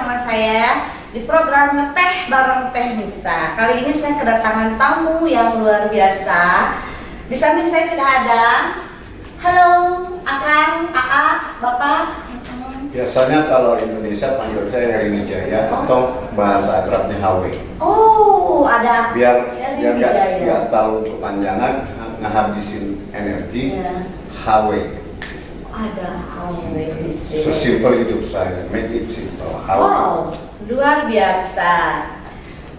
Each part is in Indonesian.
bersama saya di program Ngeteh bareng Teh Nisa. Kali ini saya kedatangan tamu yang luar biasa. Di samping saya sudah ada, halo, Akang, Aa, Bapak. Biasanya kalau Indonesia panggil saya Heri Wijaya atau bahasa akrabnya HW. Oh, ada. Biar Heri nggak Wijaya. terlalu kepanjangan, ngehabisin energi. Ya. HW. Ada HW di sini. Sesimpel hidup saya, make it simple. HW. Wow, luar biasa.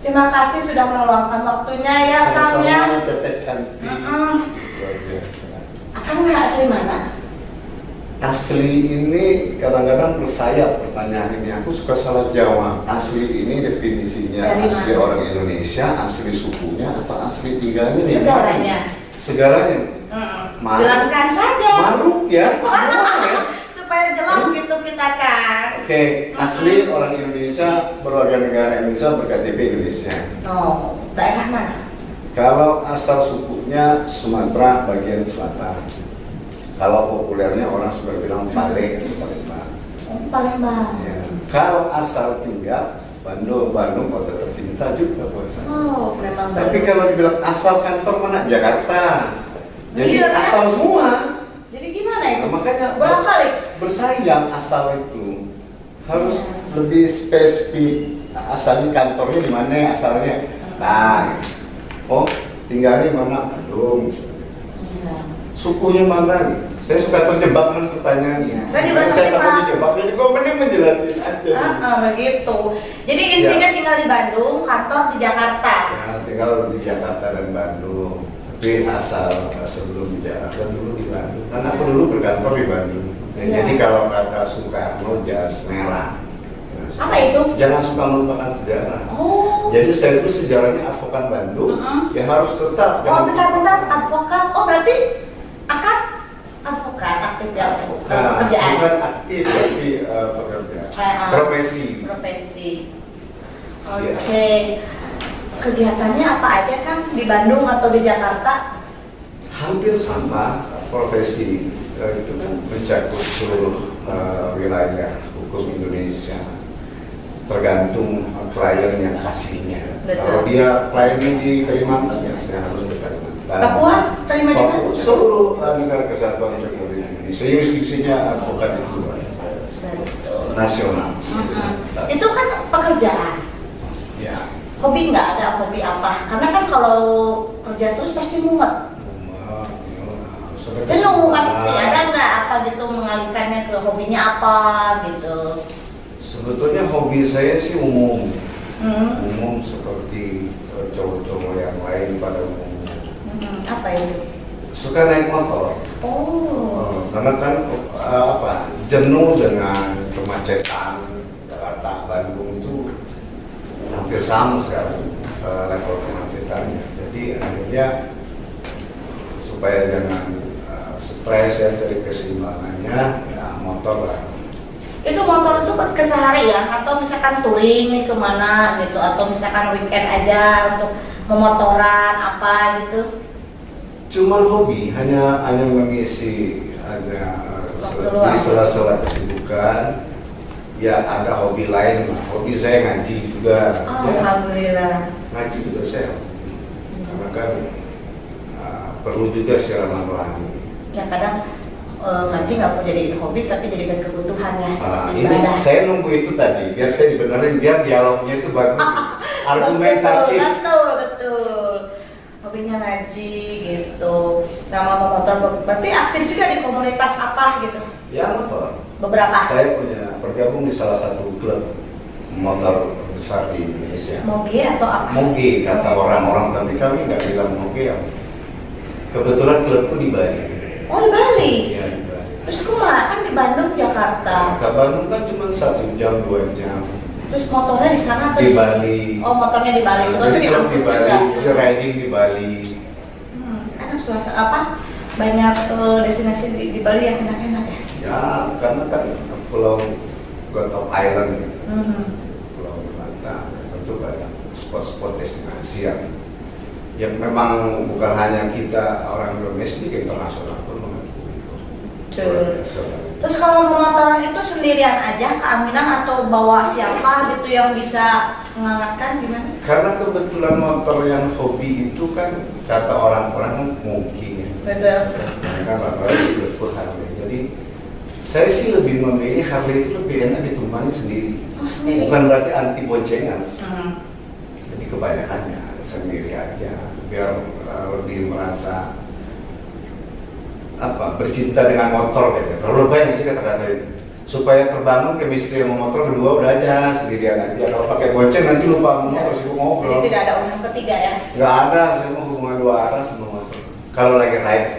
Terima kasih sudah meluangkan waktunya ya, Kang ya. Sama-sama teteh cantik. Luar biasa. Akang nggak asli mana? Asli ini kadang-kadang bersayap pertanyaan ini. Aku suka salah jawab. Asli ini definisinya Dari asli mana? orang Indonesia, asli sukunya, atau asli tinggalnya di Segalanya. mana? Segalanya. Maruk. Jelaskan saja. Maruk ya, semua ya. Supaya jelas gitu kita kan. Oke, asli orang Indonesia, berwarga negara Indonesia, berKTP Indonesia. Oh, daerah mana? Kalau asal sukunya Sumatera bagian selatan. Kalau populernya orang suka bilang Palembang. Oh, Palembang. Ya. Kalau asal tinggal Bandung kota tercinta juga buat saya. Oh, memang. Tapi kalau dibilang asal kantor mana? Jakarta. Jadi Iya, kan? asal semua. Jadi gimana itu? Nah, makanya bolak-balik. bersaing asal itu harus Iya. lebih spesifik. Asalnya kantornya di mana asalnya? Nah, oh tinggalnya mana? Bandung. Iya. Sukunya mana? Saya suka terjebak dengan pertanyaan. Iya. Saya juga Saya terjebak. takut dijebak, jadi gue mending menjelasin aja. Begitu. Jadi intinya tinggal di Bandung, kantor di Jakarta. Ya, tinggal di Jakarta dan Bandung. Tapi asal sebelum di Jakarta dulu di Bandung. Karena aku dulu berkantor di Bandung. Ya, Iya. jadi kalau kata Soekarno jas merah. Ya, Apa itu? Jangan suka melupakan sejarah. Oh. Jadi saya itu sejarahnya advokat Bandung. Ya harus tetap. Oh, bentar-bentar, advokat. Oh, berarti akan advokat, aktif di pekerjaan. Bukan aktif tapi pekerja. Profesi. Profesi. Oke. Kegiatannya apa aja kan di Bandung atau di Jakarta? Hampir sama profesi. Itu kan mencakup seluruh wilayah hukum Indonesia. Tergantung klien yang kasihnya. Betul. Kalau dia kliennya di Kalimantan, ya saya harus ke Kalimantan. Papua terima juga? Papua, seluruh negara kesatuan Republik Indonesia. Jurisdiksinya advokat itu nasional. Itu kan pekerjaan. Ya. Hobi nggak ada, hobi apa? Karena kan kalau kerja terus pasti mumet. Jenuh pasti. Ada nggak apa gitu mengalihkannya ke hobinya apa gitu? Sebetulnya hobi saya sih umum. Hmm. Seperti cowok-cowok yang lain pada umumnya. Apa itu? Suka naik motor. Oh. Karena kan jenuh dengan kemacetan Jakarta Bandung itu hampir sama sekarang level kemacetannya. Jadi akhirnya supaya jangan stres ya, cari keseimbangannya, ya motor lah. Itu motor itu buat keseharian atau misalkan touring nih kemana gitu, atau misalkan weekend aja untuk memotoran apa gitu? Cuman hobi, hanya mengisi di sela-sela kesibukan. Ya ada hobi lain, hobi saya ngaji juga. Oh, Ya, alhamdulillah. ngaji juga saya. Karena kan perlu juga secara rohani. Ya kadang ngaji nggak perlu jadiin hobi tapi jadikan kebutuhan ya seperti Ini ibadah. saya nunggu itu tadi, biar saya dibenerin, biar dialognya itu bagus, argumentatif. Betul. Hobinya ngaji gitu, sama memotor. Berarti aktif juga di komunitas apa gitu? Ya motor. Beberapa. Saya punya bergabung di salah satu klub motor besar di Indonesia. Moge atau apa? Moge kata orang-orang, tapi kami nggak bilang moge ya. Kebetulan klubku di Bali. Oh, di Bali. Iya di Bali. Terus kemana? Kan di Bandung, Jakarta. Ke Bandung kan cuma 1 jam 2 jam. Terus motornya di sana atau Di sini? Bali. Oh, motornya di Bali. Jadi Itu klub di diangkut Bali, juga. jadi riding di Bali. Enak suasana apa? Banyak destinasi di Bali yang enak-enak ya. Ya karena kan pulau God of Island gitu. Pulau Batam, tentu banyak spot-spot destinasi yang memang bukan hanya kita orang domestik, internasional pun mengakui. Betul. Terus kalau motoran itu sendirian aja keaminan atau bawa siapa gitu yang bisa mengangkatkan gimana? Karena kebetulan motor yang hobi itu kan kata orang-orang mungkin ya. Betul. Mereka rata-rata ikut Harley. Jadi saya sih lebih memilih Harley itu lebih enak ditumpangi sendiri. Oh, sendiri. Bukan berarti anti boncengan. Hmm. Jadi kebanyakannya sendiri aja biar lebih merasa bercinta dengan motor gitu. Terlalu banyak sih kata-kata itu. Supaya terbangun chemistry sama motor kedua udah aja sendirian aja. Kalau pakai bonceng nanti lupa sama motor sibuk ngobrol. Jadi tidak ada orang ketiga ya? Nggak ada, saya mau hubungan dua arah sama motor. Kalau lagi ride.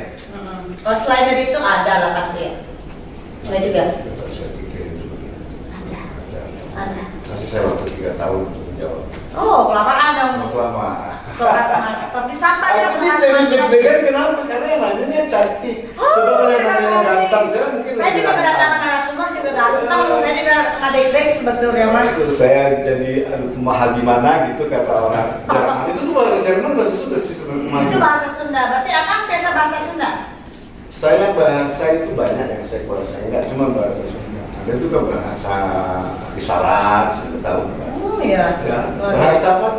Kalau selain dari itu ada lah pasti ya? Enggak juga? Tetap saya pikirin dulu. Ada. Kasih saya waktu 3 tahun untuk menjawab. Oh, kelamaan dong. Lama. Sobat master disapa ya Asli sobat dari master. deg-degan kenapa? Karena yang nanya cantik. Oh, Sebenarnya yang terima nanya kasih. ganteng, saya mungkin Saya lebih juga ganteng. kedatangan narasumber juga ganteng, saya juga ngadek-dek sebetulnya mah. Itu saya jadi mahal gimana gitu kata orang Jerman. Itu tuh bahasa Jerman bahasa Sunda sih sebenarnya. Itu bahasa Sunda, berarti Akang biasa bahasa Sunda? Saya bahasa itu banyak yang saya kuasai, nggak cuma bahasa Sunda. Ada juga bahasa isyarat, saya tahu. Oh iya. Ya, Luar bahasa biasa. apa?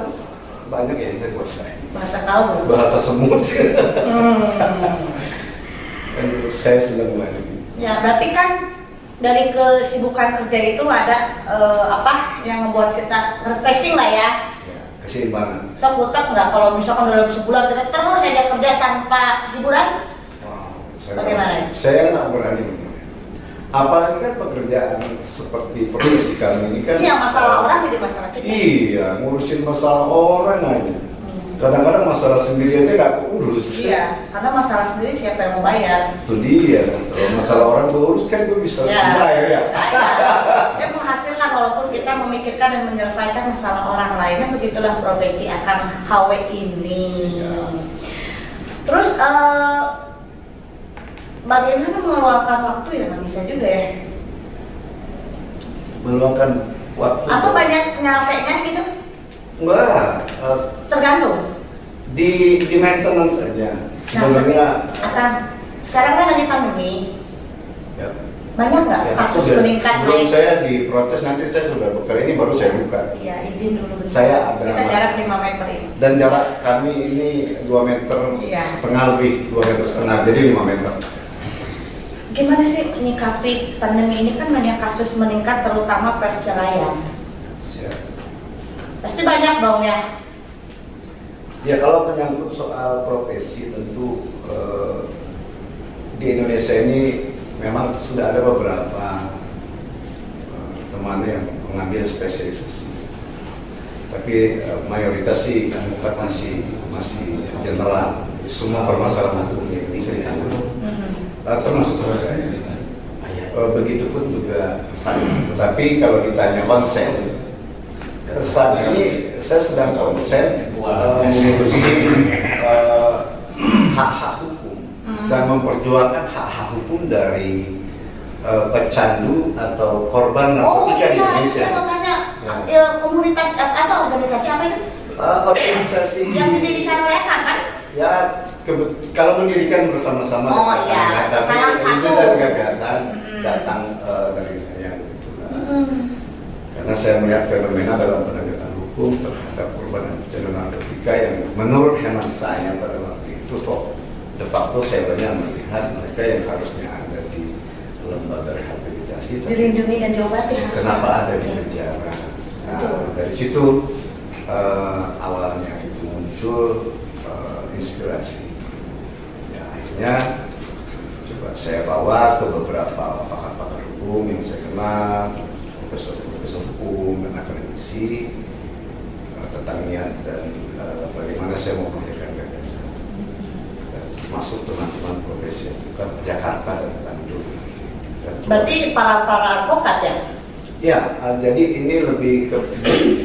Banyak yang saya kuasai. Bahasa kau. Bahasa semut. Hmm. Saya senang banget. Ya, berarti kan dari kesibukan kerja itu ada apa yang membuat kita refreshing lah ya. Ya, keseimbangan. So putar nggak kalau misalkan dalam sebulan kita terus saja kerja tanpa hiburan? Bagaimana? Saya nggak berani menilai. Apalagi kan pekerjaan seperti profesi kami ini kan. Iya, masalah orang jadi masalah kita. Iya, ngurusin masalah orang aja. Kadang-kadang masalah sendiri aja nggak keurus. Iya, karena masalah sendiri siapa yang mau bayar? Itu dia. Kalau masalah orang keurus kan gue bisa bayar ya. Dia menghasilkan walaupun kita memikirkan dan menyelesaikan masalah orang lainnya. Begitulah profesi Akang HW ini. Siap. Terus bagaimana meluangkan waktu ya? Nggak bisa juga ya. Meluangkan waktu. Atau banyak nyelesainya gitu? Enggak. Tergantung. Di maintenance saja. Sebenarnya. Akan sekarang kan lagi pandemi. Ya. Banyak nggak Ya, kasus sudah. meningkat Sebelum naik? saya diprotes nanti saya sudah buka ini baru saya buka. Iya, izin dulu. bentar. Saya ada Kita mas- jarak 5 meter ini. Dan jarak kami ini 2 meter Iya. setengah lebih, 2 meter setengah, jadi 5 meter. Gimana sih menyikapi pandemi ini kan banyak kasus meningkat terutama perceraian. Siap. Pasti banyak dong ya. Ya kalau menyangkut soal profesi tentu di Indonesia ini memang sudah ada beberapa teman yang mengambil spesialisasi. Tapi mayoritas sih bukan masih general. Semua permasalahan hukum di Indonesia ditanggung. Termasuk saya. Begitupun juga saya. Tetapi kalau ditanya konsen, saat ini saya sedang konsen mengurusi hak-hak hukum dan memperjuangkan hak-hak hukum dari pecandu atau korban narkotika di Indonesia. Saya mau tanya, ya, komunitas atau organisasi apa itu? Organisasi Yang didirikan oleh Akang kan? ya kalau mendirikan bersama-sama Oh, dengan iya. Akang, tapi Salah itu satu. dari gagasan datang dari saya gitu. Karena saya melihat fenomena dalam penegakan hukum terhadap korban pecandu narkotika yang menurut hemat saya pada waktu itu kok de facto saya banyak melihat mereka yang harusnya ada di lembaga rehabilitasi tapi Dilindungi dan diobati harus. kenapa ada di Ya. penjara. Nah, Betul. dari situ awalnya itu muncul inspirasi. Ya, akhirnya coba saya bawa ke beberapa pakar-pakar hukum yang saya kenal, profesor hukum dan akademisi tentang niat dan bagaimana saya mau menghadirkan gagasan. Masuk teman-teman profesi yang bukan Jakarta dan Bandung. Berarti para advokat ya? Ya, jadi ini lebih ke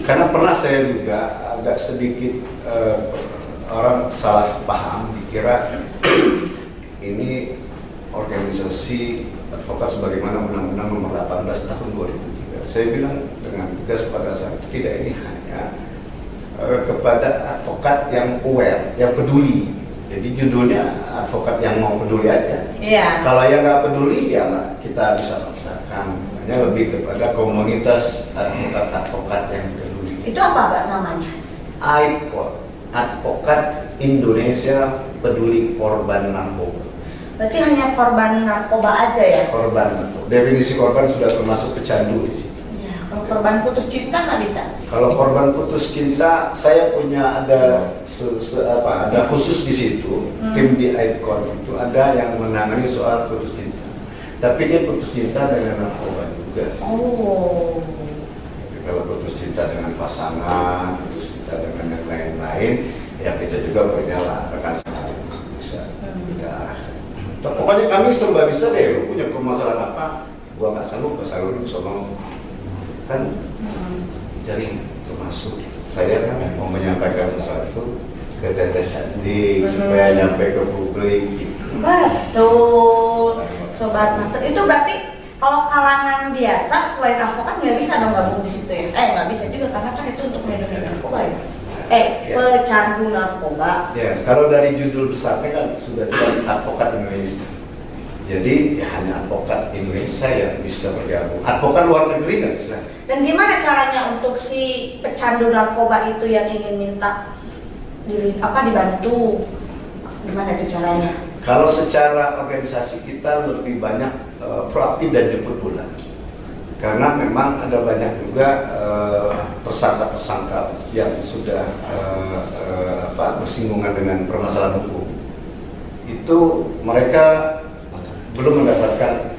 karena pernah saya juga agak sedikit orang salah paham dikira ini organisasi advokat sebagaimana Undang-Undang Nomor 18 Tahun 2003. Saya bilang dengan tegas pada saat itu tidak, ini hanya kepada advokat yang aware, yang peduli Jadi judulnya advokat yang mau peduli aja. Iya. Kalau yang nggak peduli ya nggak kita bisa paksakan. Hanya lebih kepada komunitas advokat-advokat yang peduli. Itu apa Mbak namanya? AIPKOR, Advokat Indonesia Peduli Korban Narkoba. Berarti hanya korban narkoba aja ya? Korban narkoba. Definisi korban sudah termasuk pecandu di situ. Iya. Kalau korban putus cinta nggak bisa? Kalau korban putus cinta, saya punya ada ada khusus di situ. Tim di AIPKOR itu ada yang menangani soal putus cinta. Tapi dia putus cinta dengan narkoba juga. Oh. Jadi kalau putus cinta dengan pasangan, putus cinta dengan yang lain-lain, ya kita juga punya lah rekan saya bisa kita arahkan. Pokoknya kami serba bisa deh. Lu punya permasalahan apa? Gua nggak sanggup, gua sanggup sama kan jaring termasuk saya kan mau menyampaikan sesuatu ke Teteh Cantik supaya nyampe ke publik gitu. Betul, Sobat Master. Itu berarti kalau kalangan biasa selain advokat nggak bisa dong gabung di situ ya? Nggak bisa juga karena kan itu untuk melindungi narkoba ya? Pecandu narkoba. Ya, kalau dari judul besarnya kan sudah jelas advokat Indonesia. Jadi ya, hanya advokat Indonesia yang bisa bergabung. Advokat luar negeri nggak bisa. Dan gimana caranya untuk si pecandu narkoba itu yang ingin minta dibantu? Gimana itu caranya? Kalau secara organisasi kita lebih banyak proaktif dan jemput bola. Karena memang ada banyak juga tersangka-tersangka yang sudah bersinggungan dengan permasalahan hukum. Itu mereka belum mendapatkan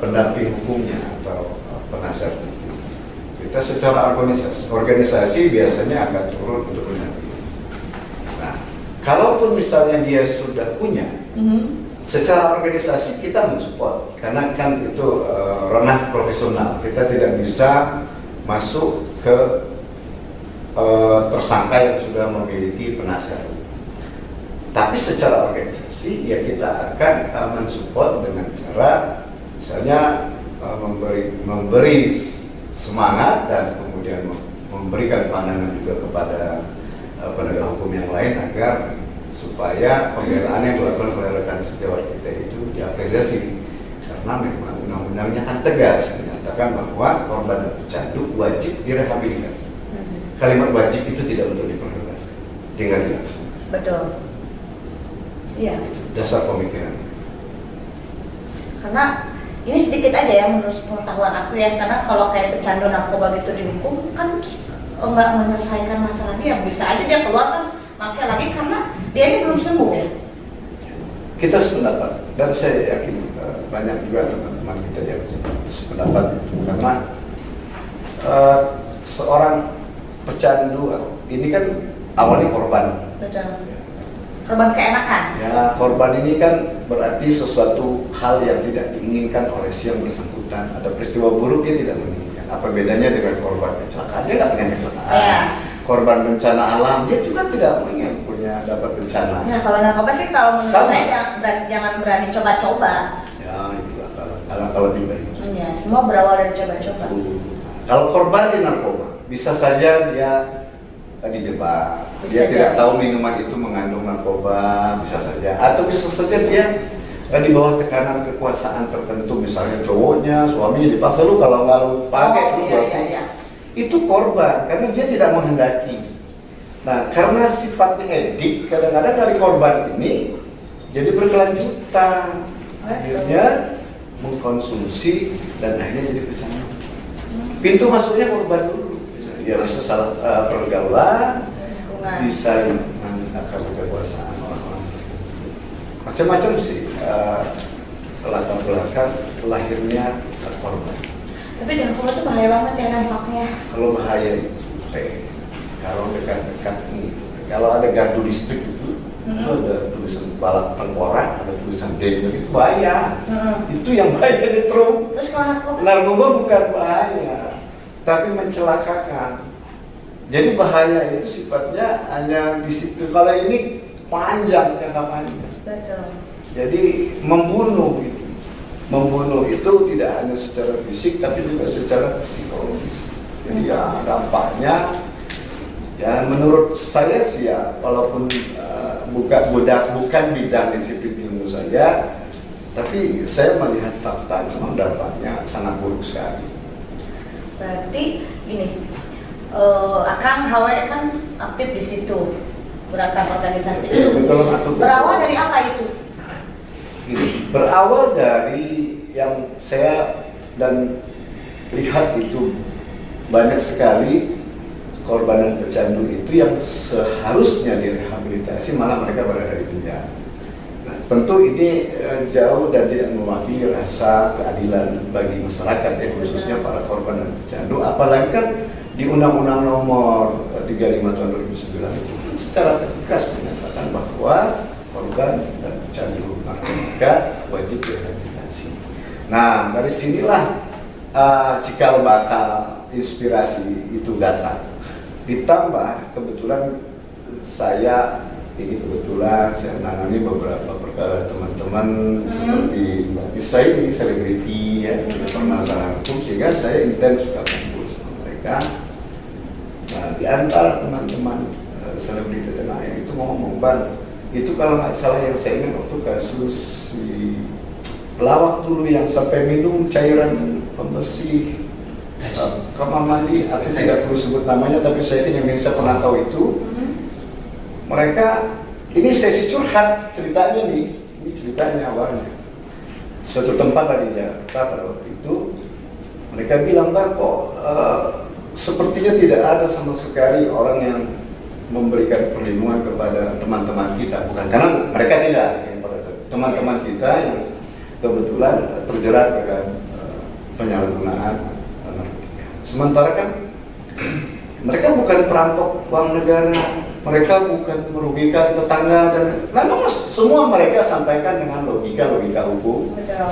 pendamping hukumnya atau penasihat hukum. Kita secara organisasi biasanya akan turun untuk mendampingi. Nah, kalaupun misalnya dia sudah punya, secara organisasi kita mensupport karena kan itu ranah profesional. Kita tidak bisa masuk ke tersangka yang sudah memiliki penasihat. Tapi secara organisasi ya kita akan mensupport dengan cara misalnya memberi semangat dan kemudian memberikan pandangan juga kepada penegak hukum yang lain agar supaya pembelaan yang dilakukan oleh rekan sejawat kita itu diapresiasi karena memang undang-undangnya kan tegas menyatakan bahwa korban dan pecandu wajib direhabilitasi. Kalimat wajib itu tidak untuk diperlukan, tinggal dilaksanakan. Betul. Iya. Dasar pemikiran. Karena ini sedikit aja ya menurut pengetahuan aku ya, karena kalau kayak pecandu narkoba gitu dihukum kan nggak menyelesaikan masalah dia, bisa aja dia keluar kan pakai lagi karena dia ini belum sembuh ya. Kita sependapat dan saya yakin banyak juga teman-teman kita yang sependapat karena seorang pecandu ini kan awalnya korban. Betul. Korban keenakan. Ya, korban ini kan berarti sesuatu hal yang tidak diinginkan oleh si yang bersangkutan. Ada peristiwa buruk dia tidak menginginkan. Apa bedanya dengan korban kecelakaan? Dia nggak pengen kecelakaan. Ya. Korban bencana alam dia juga tidak ingin punya dapat bencana. Nah, kalau narkoba sih kalau menurut saya jangan berani coba-coba. Ya itu kalau diberi. Iya, semua berawal dari coba-coba. Kalau korban di narkoba bisa saja dia dijebak, dia tidak tahu minuman itu mengandung narkoba, bisa saja, atau bisa saja dia di bawah tekanan kekuasaan tertentu, misalnya cowoknya, suaminya dipaksa lu kalau nggak lu pakai itu korban karena dia tidak menghendaki. Nah, karena sifatnya edik, kadang-kadang dari korban ini jadi berkelanjutan, akhirnya mengkonsumsi dan akhirnya jadi pecandu. Pintu masuknya korban dulu. Ya bisa salah pergaulan, bisa menggunakan kekuasaan orang-orang. Macam-macam sih latar belakang lahirnya korban. Tapi narkoba itu bahaya banget ya dampaknya. Kalau bahaya itu, kalau dekat-dekat ini, kalau ada gardu listrik itu ada tulisan balap tengkorak, ada tulisan danger itu bahaya. Itu yang bahaya di truk. Terus kalau narkoba bukan bahaya, tapi mencelakakan. Jadi bahaya itu sifatnya hanya di situ. Kalau ini panjang, jangka panjang. Betul. Jadi membunuh gitu. Membunuh itu tidak hanya secara fisik, tapi juga secara psikologis. Jadi ya dampaknya, ya menurut saya sih ya, walaupun bukan bidang disiplin ilmu saya, tapi saya melihat fakta memang dampaknya sangat buruk sekali. Berarti gini, Akang HW kan aktif di situ, gerakan organisasi itu. Betul, betul. Berawal dari apa itu? Gini, berawal dari yang saya dan lihat itu banyak sekali korban dan pecandu itu yang seharusnya direhabilitasi malah mereka berada di penjara. Nah, tentu ini jauh dan tidak mewakili rasa keadilan bagi masyarakat ya, khususnya para korban dan pecandu. Apalagi kan di Undang-Undang Nomor 35 Tahun 2009 itu secara tegas menyatakan bahwa korban dan pecandu narkotika wajib direhabilitasi. Nah, dari sinilah cikal bakal inspirasi itu datang. Ditambah kebetulan saya menangani beberapa perkara teman-teman seperti Mbak Tisa ini selebriti ya, permasalahan hukum, sehingga saya intens suka kumpul sama mereka. Nah, di antara teman-teman selebriti tanah air itu ngomong, Bang, itu kalau nggak salah yang saya ingat waktu kasus si pelawak dulu yang sampai minum cairan pembersih kamar mandi, aku tidak perlu sebut namanya, tapi saya yang bisa pernah tahu itu. Mereka, ini sesi curhat ceritanya nih, ini ceritanya awalnya. Suatu tempat di Jakarta pada waktu itu, mereka bilang, Bang, kok sepertinya tidak ada sama sekali orang yang memberikan perlindungan kepada teman-teman kita. Bukan karena mereka tidak, ya, teman-teman kita yang kebetulan terjerat dengan penyalahgunaan narkotika. Sementara kan mereka bukan perampok uang negara, mereka bukan merugikan tetangga, dan memang semua mereka sampaikan dengan logika hukum. Betul.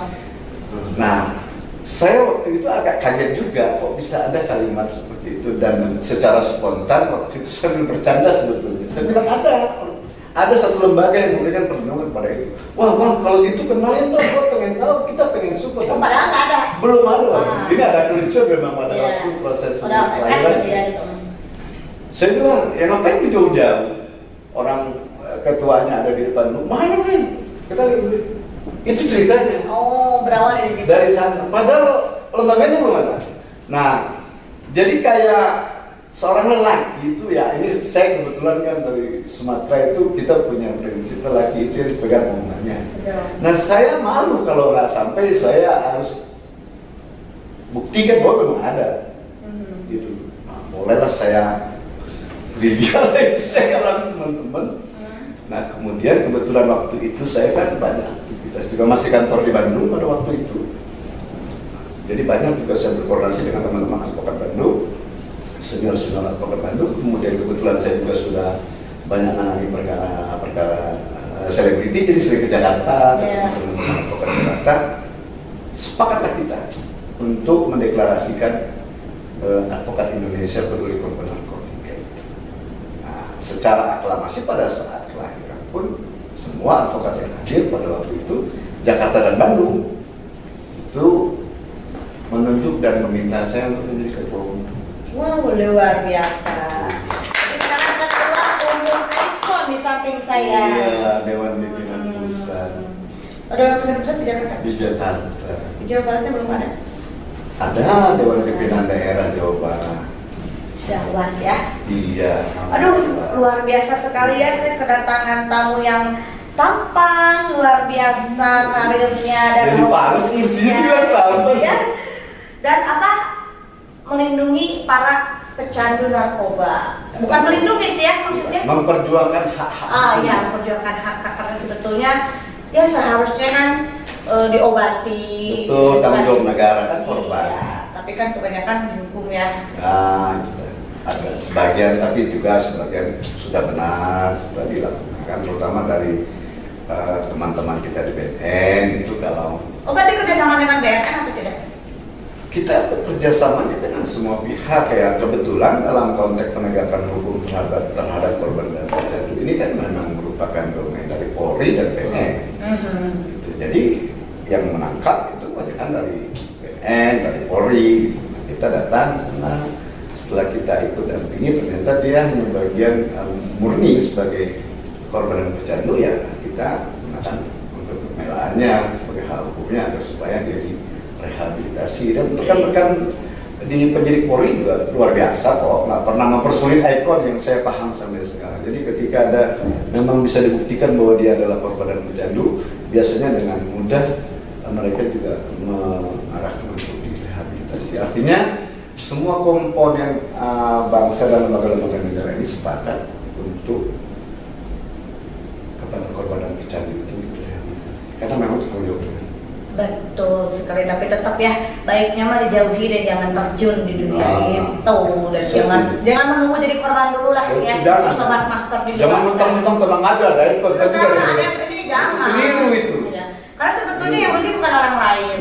Nah, saya waktu itu agak kaget juga kok bisa ada kalimat seperti itu, dan secara spontan waktu itu saya bercanda sebetulnya. Saya bilang ada satu lembaga yang memberikan perlindungan kepada itu. Wah, Bang, kalau gitu kenalin dong, gua pengen tahu, kita pengen support. Oh, padahal nggak ada. Belum ada. Ini ada kelucuan memang pada Iya. waktu proses Padahal pelayanan. Saya bilang, ya ngapain jauh-jauh? Orang ketuanya ada di depan lu, mana nih? Kita lihat dulu. Itu ceritanya. Oh, berawal dari situ. Dari sana. Padahal lembaganya belum ada. Nah, jadi kayak seorang lelaki itu ya, ini saya kebetulan kan dari Sumatera itu kita punya prinsip lelaki itu yang dipegang omongannya. Nah, saya malu kalau nggak sampai saya harus buktikan bahwa memang ada. Gitu. Nah, bolehlah saya lihat itu saya alami teman-teman. Nah, kemudian kebetulan waktu itu saya kan banyak aktivitas juga, masih kantor di Bandung pada waktu itu. Jadi banyak juga saya berkoordinasi dengan teman-teman advokat Bandung, senior advokat Bandung. Kemudian kebetulan saya juga sudah banyak menangani perkara selebriti, jadi sering ke Jakarta, teman-teman advokat Jakarta. Sepakatlah kita untuk mendeklarasikan advokat Indonesia peduli korban narkotika. Secara aklamasi pada saat kelahiran pun semua advokat yang hadir pada waktu itu Jakarta dan Bandung itu menunjuk dan meminta saya untuk menjadi ketua umum. Wow, luar biasa. Jadi sekarang ketua umum ikon di samping saya. Iya, Dewan Pimpinan Pusat. Dewan Pimpinan Pusat di Jakarta. Di Jakarta. Di Jawa Baratnya belum ada. Ada Dewan Pimpinan Daerah Jawa Barat. Sudah luas ya. Iya. Aduh, luar biasa sekali ya, saya kedatangan tamu yang tampan, luar biasa karirnya dan jadi panas kursinya juga tampan ya. Dan apa? Melindungi para pecandu narkoba. Bukan melindungi sih ya maksudnya. Memperjuangkan hak-hak. Ya, memperjuangkan hak-hak, karena sebetulnya ya seharusnya kan diobati. Betul, tanggung jawab negara kan korban. Iya, tapi kan kebanyakan dihukum ya. Nah, ada sebagian, tapi juga sebagian sudah benar, sudah dilakukan, terutama dari teman-teman kita di BNN itu. Kalau berarti kerjasama dengan BNN atau tidak? kita kerjasamanya dengan semua pihak ya. Kebetulan dalam konteks penegakan hukum terhadap korban dan pecandu ini kan memang merupakan domain dari Polri dan BNN. Gitu. Jadi yang menangkap itu banyak kan dari BNN, dari Polri. Kita datang sana, setelah kita ikut dampingi ternyata dia hanya bagian murni sebagai korban dan pecandu ya kita gunakan untuk pembelaannya sebagai hak hukumnya agar supaya dia direhabilitasi. Dan rekan-rekan di penyidik Polri juga luar biasa kok, nggak pernah mempersulit ikon yang saya paham sampai sekarang. Jadi ketika ada memang bisa dibuktikan bahwa dia adalah korban dan pecandu, biasanya dengan mudah mereka juga mengarahkan untuk direhabilitasi. Artinya semua komponen bangsa dan lembaga-lembaga negara ini sepakat untuk kepada korban dan pecandu itu direhabilitasi. Karena memang itu tanggung jawab. Betul sekali, tapi tetap ya baiknya mah dijauhi dan jangan terjun di dunia itu, dan jangan menunggu jadi korban dulu lah ya. Sobat master di luar jangan mentang-mentang tenang aja dari konten ini jangan keliru itu ya. Karena sebetulnya yang rugi bukan orang lain,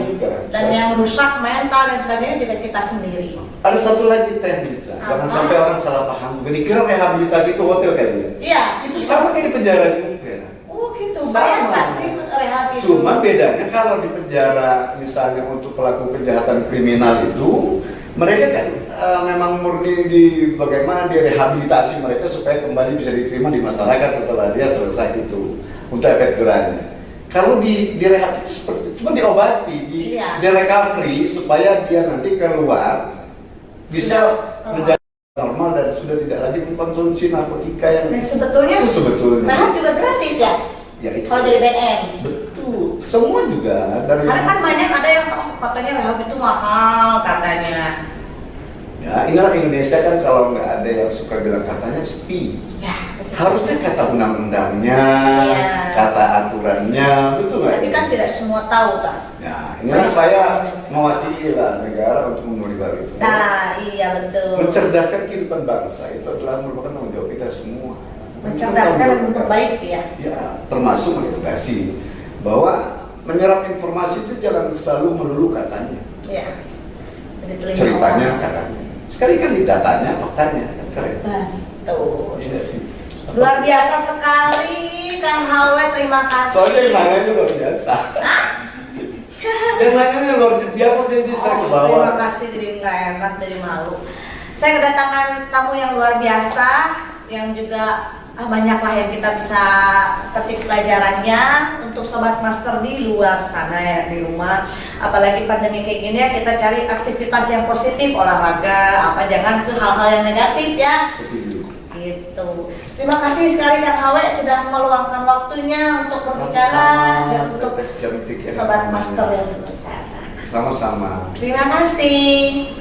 dan yang rusak mental dan sebagainya juga kita sendiri. Ada satu lagi teknis, jangan sampai orang salah paham. Dikira rehabilitasi itu hotel kayaknya. Iya. Itu sama kayak di penjara juga. Oh gitu. Sama. Pasti rehabilitasi. Cuma bedanya kalau di penjara misalnya untuk pelaku kejahatan kriminal itu mereka kan memang murni di bagaimana direhabilitasi mereka supaya kembali bisa diterima di masyarakat setelah dia selesai itu untuk efek jerahnya. Kalau di rehab itu seperti cuma diobati, di recovery supaya dia nanti keluar bisa menjadi normal dan sudah tidak lagi mengkonsumsi narkotika yang sebetulnya rehab juga gratis ya. Ya itu. Kalau dari BNN. Betul. Semua juga dari. Karena kan banyak ada yang katanya rehab itu mahal katanya. Ya, inilah Indonesia kan kalau nggak ada yang suka bilang katanya sepi. Ya. Betul. Harusnya kata undang-undangnya, kata aturannya, betul nggak? Tapi kan tidak semua tahu kan. Ya, inilah saya mewakili lah negara untuk memelihara itu. Nah, iya betul. Mencerdaskan kehidupan bangsa itu adalah merupakan tanggung jawab kita semua. Mencerdaskan dan memperbaiki ya. Ya, termasuk mengedukasi bahwa menyerap informasi itu jangan selalu melulu katanya. Iya. Ceritanya katanya. Sekali kan di datanya, faktanya kan keren. Betul. Iya sih. Luar biasa sekali Kang Halwe, terima kasih. Soalnya yang nanya luar biasa. Yang nanya luar biasa jadi saya ke bawah. Terima kasih, jadi nggak enak, jadi malu. Saya kedatangan tamu yang luar biasa, yang juga banyaklah yang kita bisa petik pelajarannya untuk sobat master di luar sana ya, di rumah. Apalagi pandemi kayak gini ya, kita cari aktivitas yang positif, olahraga, jangan ke hal-hal yang negatif ya. Gitu. Terima kasih sekali Kang Hawe sudah meluangkan waktunya untuk berbicara dan untuk sobat master yang besar. Sama-sama. Terima kasih.